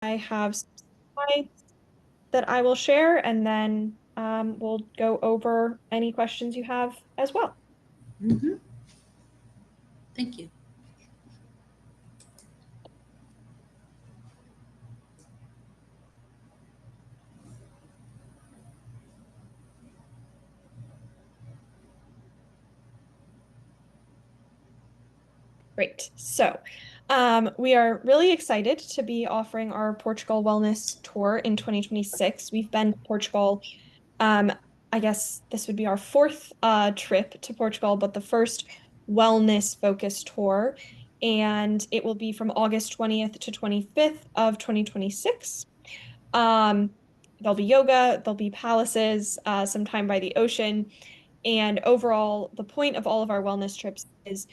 I have some slides that I will share, and then we'll go over any questions you have as well. Mm-hmm. Thank you. Great. So, we are really excited to be offering our Portugal Wellness Tour in 2026. We've been to Portugal. Um, I guess this would be our fourth trip to Portugal, but the first wellness focused tour. And it will be from August 20th to 25th of 2026. Um, there'll be yoga, there'll be palaces, some time by the ocean. And overall, the point of all of our wellness trips is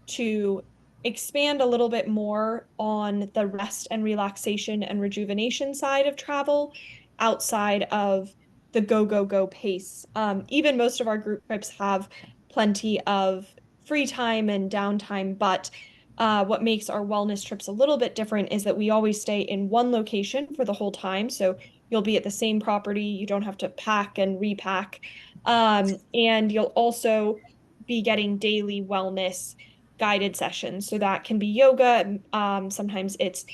to expand a little bit more on the rest and relaxation and rejuvenation side of travel outside of the go, go, go pace. Even most of our group trips have plenty of free time and downtime, but what makes our wellness trips a little bit different is that we always stay in one location for the whole time. So you'll be at the same property. You don't have to pack and repack. And you'll also be getting daily wellness guided sessions. So that can be yoga. Sometimes it's,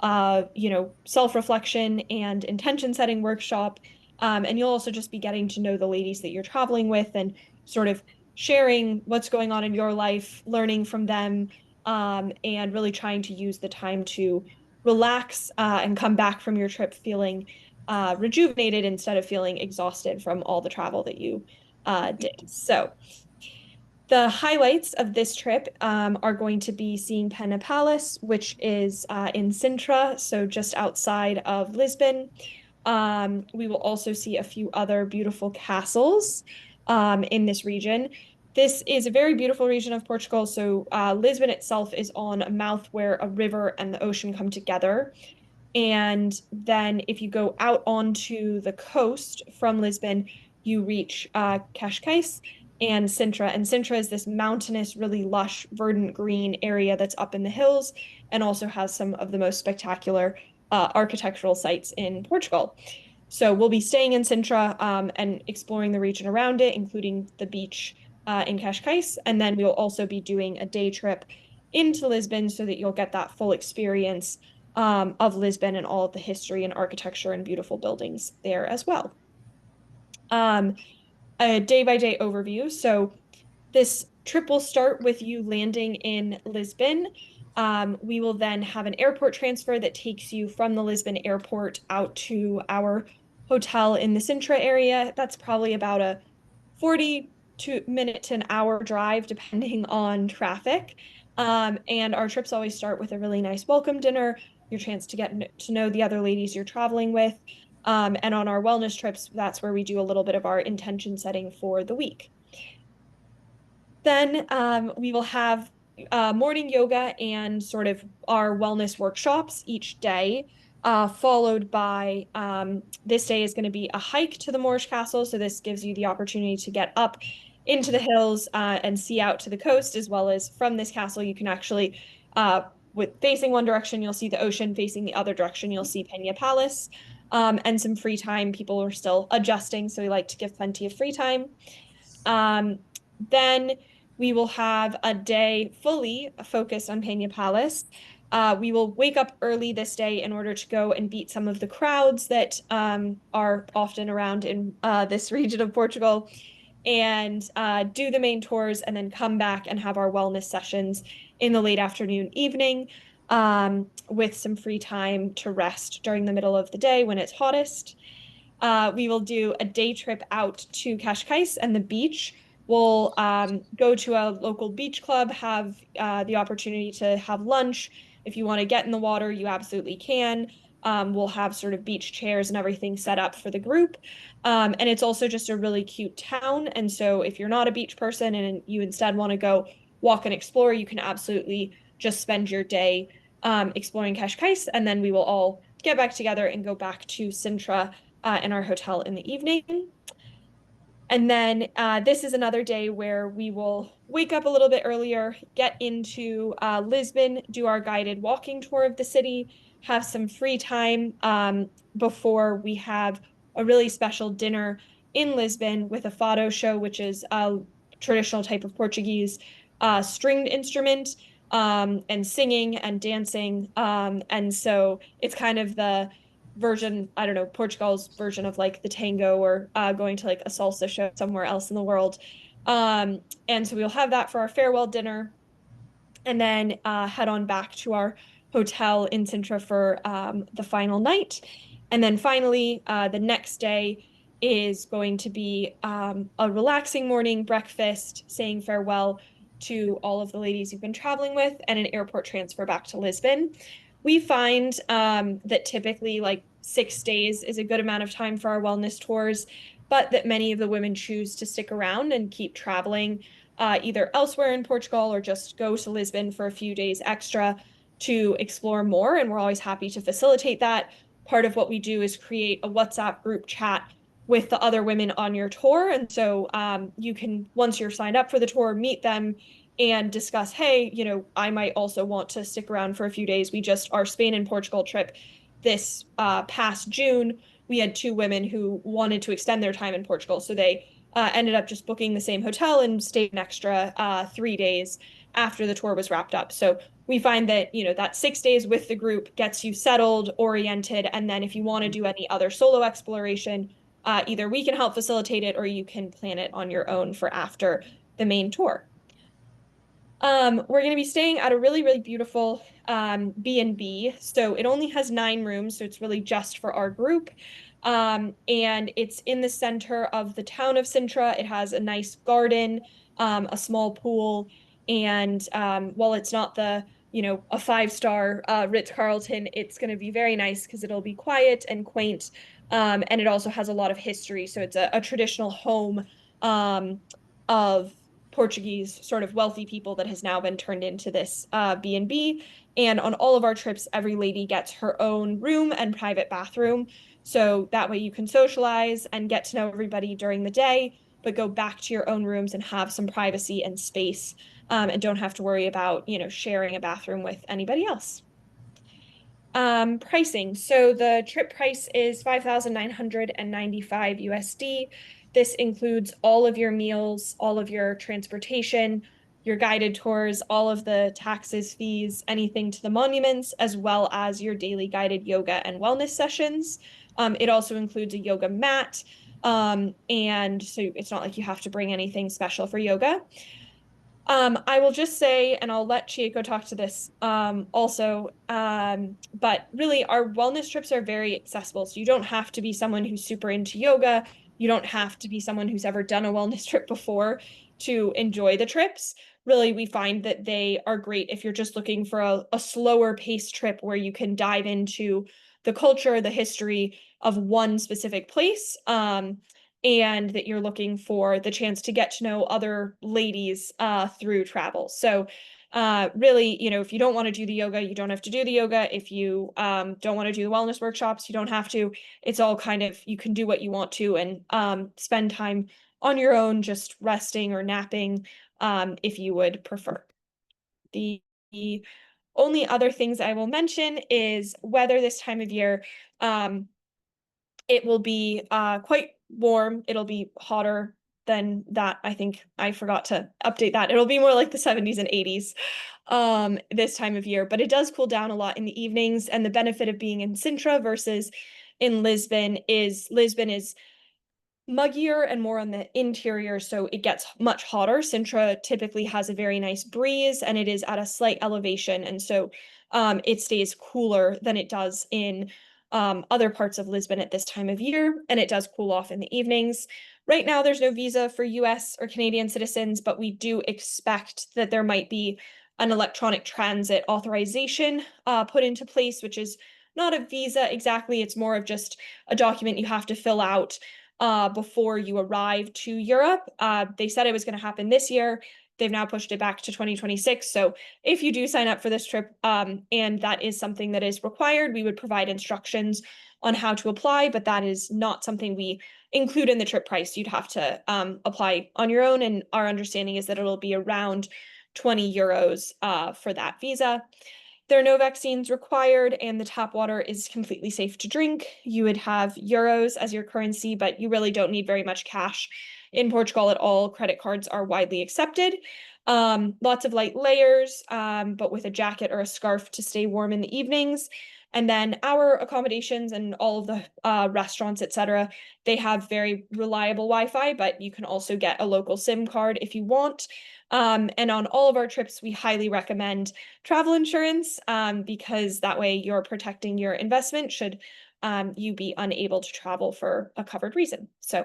self-reflection and intention setting workshop. And you'll also just be getting to know the ladies that you're traveling with and sort of sharing what's going on in your life, learning from them, and really trying to use the time to relax and come back from your trip feeling rejuvenated instead of feeling exhausted from all the travel that you did. So, the highlights of this trip are going to be seeing Pena Palace, which is in Sintra, so just outside of Lisbon. We will also see a few other beautiful castles in this region. This is a very beautiful region of Portugal. So Lisbon itself is on a mouth where a river and the ocean come together. And then if you go out onto the coast from Lisbon, you reach Cascais and Sintra. And Sintra is this mountainous, really lush, verdant green area that's up in the hills and also has some of the most spectacular architectural sites in Portugal. So we'll be staying in Sintra and exploring the region around it, including the beach in Cascais. And then we'll also be doing a day trip into Lisbon so that you'll get that full experience of Lisbon and all of the history and architecture and beautiful buildings there as well. Um, a day by day overview. So this trip will start with you landing in Lisbon. We will then have an airport transfer that takes you from the Lisbon airport out to our hotel in the Sintra area. That's probably about a 40 minute to an hour drive, depending on traffic. And our trips always start with a really nice welcome dinner, your chance to get to know the other ladies you're traveling with. And on our wellness trips, that's where we do a little bit of our intention setting for the week. Then we will have morning yoga and sort of our wellness workshops each day, followed by this day is going to be a hike to the Moorish Castle. So this gives you the opportunity to get up into the hills and see out to the coast, as well as from this castle, you can actually, with facing one direction, you'll see the ocean, facing the other direction, you'll see Peña Palace. And some free time. People are still adjusting, so we like to give plenty of free time. Then we will have a day fully focused on Peña Palace. We will wake up early this day in order to go and beat some of the crowds that are often around in this region of Portugal and do the main tours and then come back and have our wellness sessions in the late afternoon, evening, with some free time to rest during the middle of the day when it's hottest. We will do a day trip out to Cascais and the beach. We'll go to a local beach club, have the opportunity to have lunch. If you want to get in the water, you absolutely can. We'll have sort of beach chairs and everything set up for the group. And it's also just a really cute town. And so if you're not a beach person and you instead want to go walk and explore, you can absolutely just spend your day exploring Cascais. And then we will all get back together and go back to Sintra in our hotel in the evening. And then this is another day where we will wake up a little bit earlier, get into Lisbon, do our guided walking tour of the city. have some free time before we have a really special dinner in Lisbon with a fado show, which is a traditional type of Portuguese stringed instrument, and singing and dancing. And so it's kind of the version, I don't know, Portugal's version of like the tango, or going to like a salsa show somewhere else in the world. And so we'll have that for our farewell dinner, and then head on back to our hotel in Sintra for the final night. And then finally, the next day is going to be a relaxing morning breakfast, saying farewell to all of the ladies you've been traveling with, and an airport transfer back to Lisbon. We find that typically like 6 days is a good amount of time for our wellness tours, but that many of the women choose to stick around and keep traveling either elsewhere in Portugal or just go to Lisbon for a few days extra to explore more. And we're always happy to facilitate that. Part of what we do is create a WhatsApp group chat with the other women on your tour. And so you can, once you're signed up for the tour, meet them and discuss, hey, I might also want to stick around for a few days. We just, our Spain and Portugal trip this past June, we had two women who wanted to extend their time in Portugal. So they ended up just booking the same hotel and stayed an extra 3 days after the tour was wrapped up. So we find that, that 6 days with the group gets you settled, oriented, and then if you want to do any other solo exploration, either we can help facilitate it or you can plan it on your own for after the main tour. We're going to be staying at a really, really beautiful B&B. So it only has 9 rooms, so it's really just for our group. And it's in the center of the town of Sintra. It has a nice garden, a small pool, and while it's not a 5-star Ritz-Carlton, it's going to be very nice because it'll be quiet and quaint. And it also has a lot of history. So it's a traditional home of Portuguese sort of wealthy people that has now been turned into this B&B. And on all of our trips, every lady gets her own room and private bathroom. So that way you can socialize and get to know everybody during the day, but go back to your own rooms and have some privacy and space, and don't have to worry about, sharing a bathroom with anybody else. Pricing. So the trip price is 5,995 USD. This includes all of your meals, all of your transportation, your guided tours, all of the taxes, fees, anything to the monuments, as well as your daily guided yoga and wellness sessions. It also includes a yoga mat. And so it's not like you have to bring anything special for yoga. I will just say, and I'll let Chieko talk to this also, but really our wellness trips are very accessible. So you don't have to be someone who's super into yoga. You don't have to be someone who's ever done a wellness trip before to enjoy the trips. Really, we find that they are great if you're just looking for a slower paced trip where you can dive into the culture, the history of one specific place. And that you're looking for the chance to get to know other ladies through travel. So really, if you don't want to do the yoga, you don't have to do the yoga. If you don't want to do the wellness workshops, you don't have to. It's all kind of, you can do what you want to and spend time on your own, just resting or napping, if you would prefer. The only other things I will mention is weather this time of year. It will be quite warm. It'll be hotter than that. I think I forgot to update that. It'll be more like the 70s and 80s this time of year, but it does cool down a lot in the evenings. And the benefit of being in Sintra versus in Lisbon is muggier and more on the interior, so it gets much hotter. Sintra typically has a very nice breeze and it is at a slight elevation, and so it stays cooler than it does in other parts of Lisbon at this time of year, and it does cool off in the evenings. Right now, there's no visa for US or Canadian citizens, but we do expect that there might be an electronic transit authorization put into place, which is not a visa exactly. It's more of just a document you have to fill out before you arrive to Europe. They said it was going to happen this year. They've now pushed it back to 2026. So if you do sign up for this trip, and that is something that is required, we would provide instructions on how to apply, but that is not something we include in the trip price. You'd have to apply on your own, and our understanding is that it'll be around 20 euros for that visa. There are no vaccines required, and the tap water is completely safe to drink. You would have euros as your currency, but you really don't need very much cash in Portugal at all. Credit cards are widely accepted. Lots of light layers, but with a jacket or a scarf to stay warm in the evenings. And then our accommodations and all of the restaurants, etc., they have very reliable Wi-Fi, but you can also get a local SIM card if you want. And on all of our trips, we highly recommend travel insurance because that way you're protecting your investment should you be unable to travel for a covered reason. So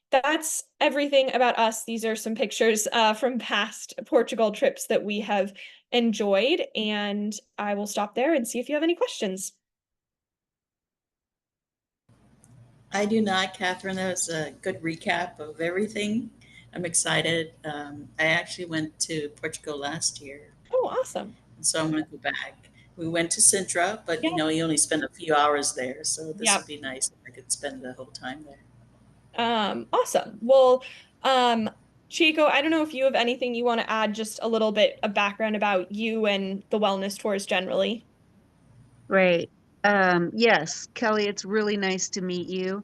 that's everything about us. These are some pictures from past Portugal trips that we have enjoyed, and I will stop there and see if you have any questions. I do not, Catherine. That was a good recap of everything. I'm excited. I actually went to Portugal last year, Oh, awesome. so I'm going to go back. We went to Sintra, but Yeah. you only spend a few hours there, so this Yeah. would be nice if I could spend the whole time there. Awesome. Well, um, Chico, I don't know if you have anything you want to add, just a little bit of background about you and the wellness tours generally. Right. Yes, Kelly, it's really nice to meet you.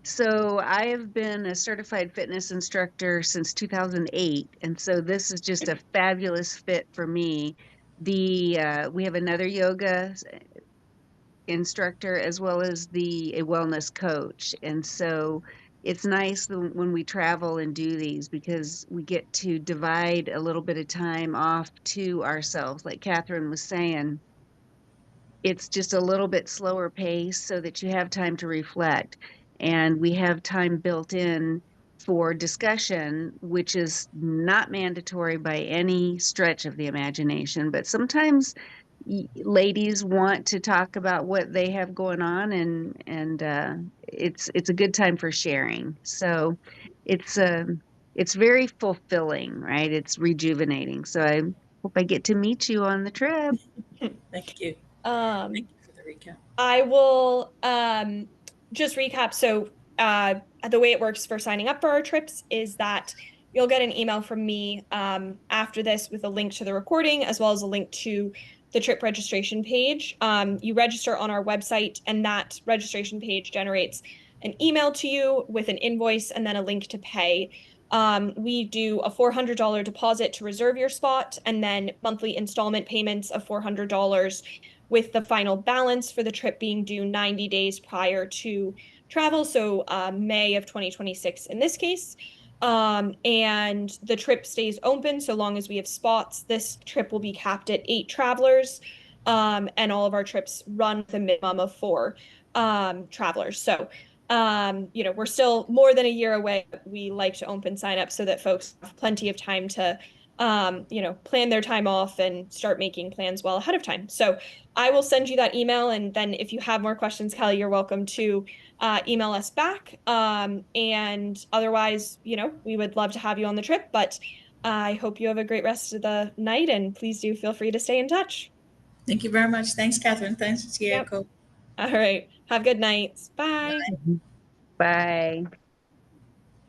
So I have been a certified fitness instructor since 2008, and so this is just a fabulous fit for me. The we have another yoga instructor as well as the a wellness coach, and so it's nice when we travel and do these because we get to divide a little bit of time off to ourselves, like Catherine was saying. It's just a little bit slower pace so that you have time to reflect. And we have time built in for discussion, which is not mandatory by any stretch of the imagination. But sometimes ladies want to talk about what they have going on, and it's a good time for sharing. So it's it's very fulfilling, right? It's rejuvenating. So I hope I get to meet you on the trip. Thank you. Thank Um, you for the recap. I will just recap. So, the way it works for signing up for our trips is that you'll get an email from me after this with a link to the recording as well as a link to the trip registration page. You register on our website, and that registration page generates an email to you with an invoice and then a link to pay. We do a $400 deposit to reserve your spot, and then monthly installment payments of $400 with the final balance for the trip being due 90 days prior to travel. So May of 2026 in this case. And the trip stays open so long as we have spots. This trip will be capped at 8 travelers. And all of our trips run with a minimum of 4 travelers. So we're still more than a year away. We like to open sign up so that folks have plenty of time to plan their time off and start making plans well ahead of time. So I will send you that email. And then if you have more questions, Kelly, you're welcome to email us back. And otherwise, we would love to have you on the trip. But I hope you have a great rest of the night. And please do feel free to stay in touch. Thank you very much. Thanks, Catherine. Thanks, Yep. Diego. All right. Have good nights. Bye. Bye. Bye.